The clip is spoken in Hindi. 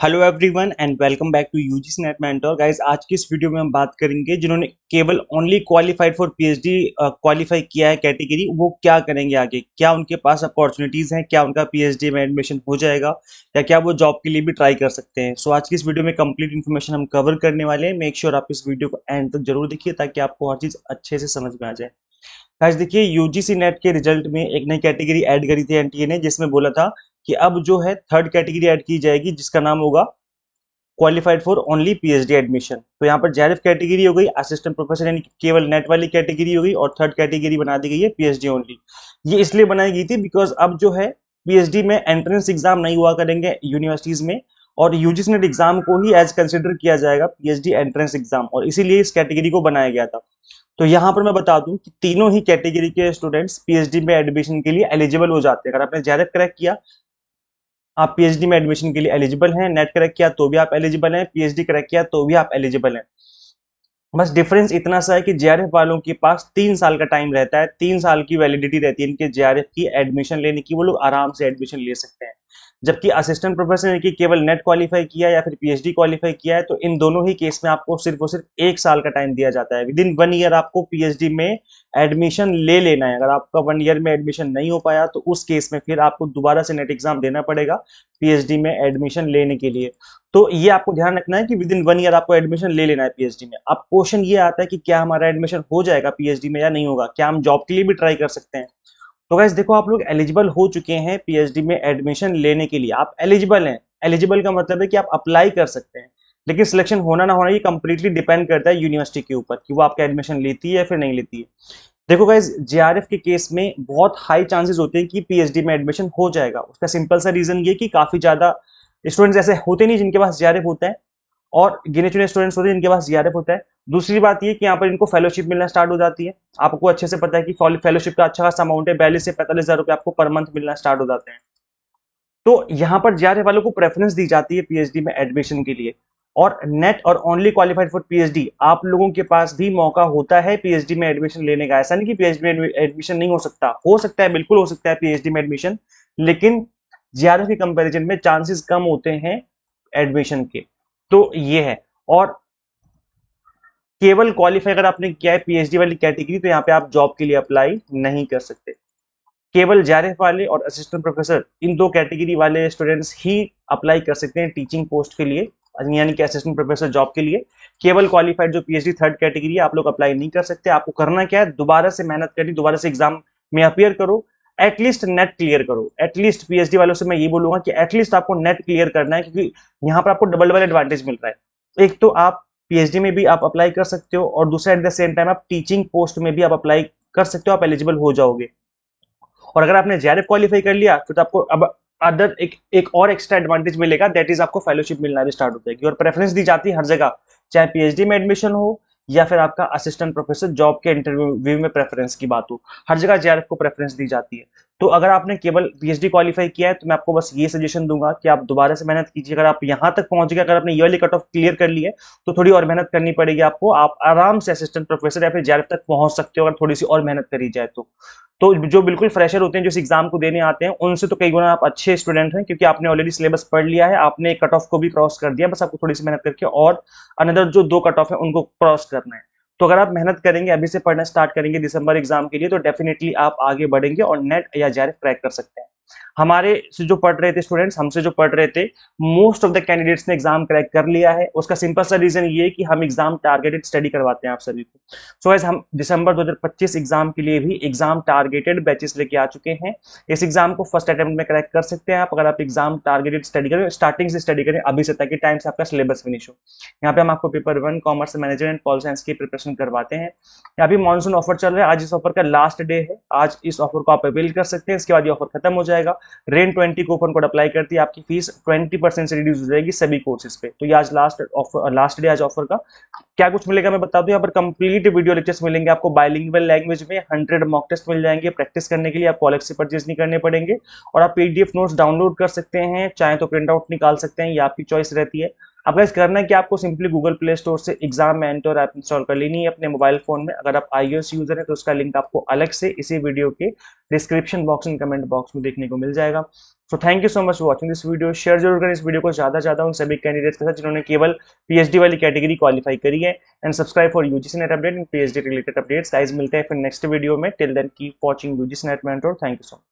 Hello everyone and welcome back to UGC NET mentor guys. आज की इस वीडियो में हम बात करेंगे जिन्होंने केवल only qualified for PhD qualify किया है कैटेगरी, वो क्या करेंगे आगे, क्या उनके पास अपॉर्चुनिटीज हैं, क्या उनका पीएचडी में एडमिशन हो जाएगा या क्या वो जॉब के लिए भी ट्राई कर सकते हैं। सो आज की इस वीडियो में कंप्लीट इन्फॉर्मेशन हम कवर करने वाले हैं। मेक श्योर आप इस वीडियो को एंड तक जरूर देखिए ताकि आपको हर चीज अच्छे से समझ में आ जाए। गाइस देखिए, यूजीसी नेट के रिजल्ट में एक नई कैटेगरी ऐड करी थी एनटीए ने, जिसमें बोला था कि अब जो है थर्ड कैटेगरी ऐड की जाएगी जिसका नाम होगा qualified for only PhD admission. तो यहाँ पर जेआरएफ कैटेगरी हो गई, असिस्टेंट प्रोफेसर यानी कि केवल नेट वाली कैटेगरी हो गई, और थर्ड कैटेगरी बना दी गई है पीएचडी ओनली। ये इसलिए बनाई गई थी बिकॉज अब जो है पीएचडी में एंट्रेंस एग्जाम नहीं हुआ करेंगे यूनिवर्सिटीज में, और यूजीसी नेट एग्जाम को ही एज कंसिडर किया जाएगा पीएचडी एंट्रेंस एग्जाम, और इसीलिए इस कैटेगरी को बनाया गया था। तो यहाँ पर मैं बता दूं कि तीनों ही कैटेगरी के स्टूडेंट्स पीएचडी में एडमिशन के लिए एलिजिबल हो जाते हैं। अगर आपने जेआरएफ क्रैक किया, आप पीएचडी में एडमिशन के लिए एलिजिबल हैं। नेट क्रैक किया तो भी आप एलिजिबल हैं, पीएचडी क्रैक किया तो भी आप एलिजिबल हैं। बस डिफरेंस इतना सा है कि जेआरएफ वालों के पास 3 साल का टाइम रहता है, 3 साल की वैलिडिटी रहती है इनके जेआरएफ की एडमिशन लेने की, वो लोग आराम से एडमिशन ले सकते हैं। जबकि असिस्टेंट प्रोफेसर की केवल नेट क्वालिफाई किया या फिर पीएचडी क्वालिफाई किया है, तो इन दोनों ही केस में आपको सिर्फ और सिर्फ 1 साल का टाइम दिया जाता है। विद इन 1 ईयर आपको पीएचडी में एडमिशन ले लेना है। अगर आपका 1 ईयर में एडमिशन नहीं हो पाया तो उस केस में फिर आपको दोबारा से नेट एग्जाम देना पड़ेगा पीएचडी में एडमिशन लेने के लिए। तो ये आपको ध्यान रखना है कि विद इन 1 ईयर आपको एडमिशन ले लेना है पीएचडी में। अब क्वेश्चन ये आता है कि क्या हमारा एडमिशन हो जाएगा पीएचडी में या नहीं होगा, क्या हम जॉब के लिए भी ट्राई कर सकते हैं। तो गाइस देखो, आप लोग एलिजिबल हो चुके हैं पीएचडी में एडमिशन लेने के लिए, आप एलिजिबल हैं। एलिजिबल का मतलब है कि आप अप्लाई कर सकते हैं, लेकिन सिलेक्शन होना ना होना ये कंप्लीटली डिपेंड करता है यूनिवर्सिटी के ऊपर कि वो आपका एडमिशन लेती है या फिर नहीं लेती है। देखो गाइस, जेआरएफ के केस में बहुत हाई चांसेस होते हैं कि पीएचडी में एडमिशन हो जाएगा। उसका सिंपल सा रीजन ये कि काफी ज्यादा स्टूडेंट्स ऐसे होते नहीं जिनके पास जेआरएफ होता है, और गिने चुने स्टूडेंट्स होते हैं जिनके पास जीआरएफ होता है। दूसरी बात ये कि यहाँ पर इनको फेलोशिप मिलना स्टार्ट हो जाती है। आपको अच्छे से पता है कि फेलोशिप का अच्छा खासा अमाउंट है, 42 से 45 हजार रुपए आपको पर मंथ मिलना स्टार्ट हो जाते हैं। तो यहाँ पर जीआरएफ वालों को प्रेफरेंस दी जाती है पीएचडी में एडमिशन के लिए। और नेट और ओनली क्वालिफाइड फॉर पीएचडी आप लोगों के पास भी मौका होता है पीएचडी में एडमिशन लेने का। ऐसा नहीं कि पीएचडी में एडमिशन नहीं हो सकता है, बिल्कुल हो सकता है पीएचडी में एडमिशन, लेकिन जीआरएफ के कंपैरिजन में चांसेस कम होते हैं एडमिशन के। तो ये है। और केवल क्वालिफाई अगर आपने किया है पीएचडी वाली कैटेगरी, तो यहाँ पे आप जॉब के लिए अप्लाई नहीं कर सकते। केवल जेआरएफ वाले और असिस्टेंट प्रोफेसर, इन दो कैटेगरी वाले स्टूडेंट्स ही अप्लाई कर सकते हैं टीचिंग पोस्ट के लिए, यानी कि असिस्टेंट प्रोफेसर जॉब के लिए। केवल क्वालिफाइड जो पीएचडी थर्ड कैटेगरी है, आप लोग अप्लाई नहीं कर सकते। आपको करना क्या है, दोबारा से मेहनत करनी, दोबारा से एग्जाम में अपियर करो, एटलीस्ट नेट क्लियर करो। एटलीस्ट पीएचडी वालों से मैं ये बोलूंगा कि एटलीस्ट आपको नेट क्लियर करना है, क्योंकि यहाँ पर आपको डबल डबल एडवांटेज मिल रहा है। एक तो आप पीएचडी में भी आप अप्लाई कर सकते हो, और दूसरा एट द सेम टाइम आप टीचिंग पोस्ट में भी आप अप्लाई कर सकते हो, आप एलिजिबल हो जाओगे। और अगर आपने जेआरएफ क्वालिफाई कर लिया फिर तो आपको अब अदर एक और एक्स्ट्रा एडवांटेज मिलेगा, दैट इज आपको फेलोशिप मिलना भी स्टार्ट हो जाएगी। और प्रेफरेंस दी जाती है हर जगह, चाहे पीएचडी में एडमिशन हो या फिर आपका असिस्टेंट प्रोफेसर जॉब के इंटरव्यू में प्रेफरेंस की बात हो, हर जगह जेआरएफ को प्रेफरेंस दी जाती है। तो अगर आपने केवल पीएचडी क्वालिफाई किया है तो मैं आपको बस ये सजेशन दूंगा कि आप दोबारा से मेहनत कीजिए। अगर आप यहां तक पहुंच गए, अगर आपने ये वाली कट ऑफ क्लियर कर ली है, तो थोड़ी और मेहनत करनी पड़ेगी आपको। आप आराम से असिस्टेंट प्रोफेसर या फिर जेआरएफ तक पहुंच सकते हो अगर थोड़ी सी और मेहनत करी जाए तो जो बिल्कुल फ्रेशर होते हैं जो इस एग्जाम को देने आते हैं, उनसे तो कई गुना आप अच्छे स्टूडेंट हैं, क्योंकि आपने ऑलरेडी सिलेबस पढ़ लिया है, आपने कट ऑफ को भी क्रॉस कर दिया। बस आपको थोड़ी सी मेहनत करके और अनदर जो 2 कट ऑफ है उनको क्रॉस करना है। तो अगर आप मेहनत करेंगे, अभी से पढ़ना स्टार्ट करेंगे दिसंबर एग्जाम के लिए, तो डेफिनेटली आप आगे बढ़ेंगे और नेट या जेआरएफ क्रैक कर सकते हैं। हमारे से जो पढ़ रहे थे स्टूडेंट्स, हमसे जो पढ़ रहे थे, मोस्ट ऑफ द कैंडिडेट्स ने एग्जाम क्रैक कर लिया है। उसका सिंपल सा रीजन ये है कि हम एग्जाम टारगेटेड स्टडी करवाते हैं आप सभी को। सो गाइस, हम दिसंबर 2025 एग्जाम के लिए भी एग्जाम टारगेटेड बैचेस लेके आ चुके हैं। इस एग्जाम को फर्स्ट अटेम्प्ट में क्रैक कर सकते हैं आप, अगर आप एग्जाम टारगेटेड स्टडी करें, स्टार्टिंग से स्टडी करें अभी से, ताकि टाइम से आपका सिलेबस फिनिश हो। यहाँ पे हम आपको paper 1 commerce management pol science की प्रिपरेशन करवाते हैं। यहाँ पे मानसून ऑफर चल रहा है, आज इस ऑफर का लास्ट डे है। आज इस ऑफर को आप अवेल कर सकते हैं, इसके बाद ये ऑफर खत्म हो जाएगा। रेन 20 कूपन कोड अप्लाई करती है, आपकी फीस 20% से रिड्यूस हो जाएगी सभी कोर्सेज पे। तो ये आज लास्ट डे आज ऑफर का। क्या कुछ मिलेगा मैं बता दूं, यहाँ पर कंप्लीट वीडियो लेक्चर्स मिलेंगे आपको बाइलिंगुअल लैंग्वेज में, 100 मॉक टेस्ट मिल जाएंगे। प्रैक्टिस करने के लिए आपको अलग से परचेज नहीं करने पड़ेंगे, और आप पीडीएफ नोट्स डाउनलोड कर सकते हैं, चाहे तो प्रिंट आउट निकाल सकते हैं, ये आपकी चॉइस रहती है। अब गाइस, करना है कि आपको सिंपली गूगल प्ले स्टोर से एग्जाम मेंटर ऐप इंस्टॉल कर लेनी है अपने मोबाइल फोन में। अगर आप iOS यूजर है तो उसका लिंक आपको अलग से इसी वीडियो के description box and comment box में देखने को मिल जाएगा। So thank you so much for watching this video. Share जरूर करें इस वीडियो को ज़्यादा से ज़्यादा उन सभी कैंडिडेट्स के साथ जिन्होंने केवल पीएचडी वाली कैटेगरी क्वालिफाई करी है। And subscribe for UGC NET update and PhD related updates. Guys मिलते हैं फिर नेक्स्ट वीडियो में। Till then keep watching UGC NET mentor. Thank you so much.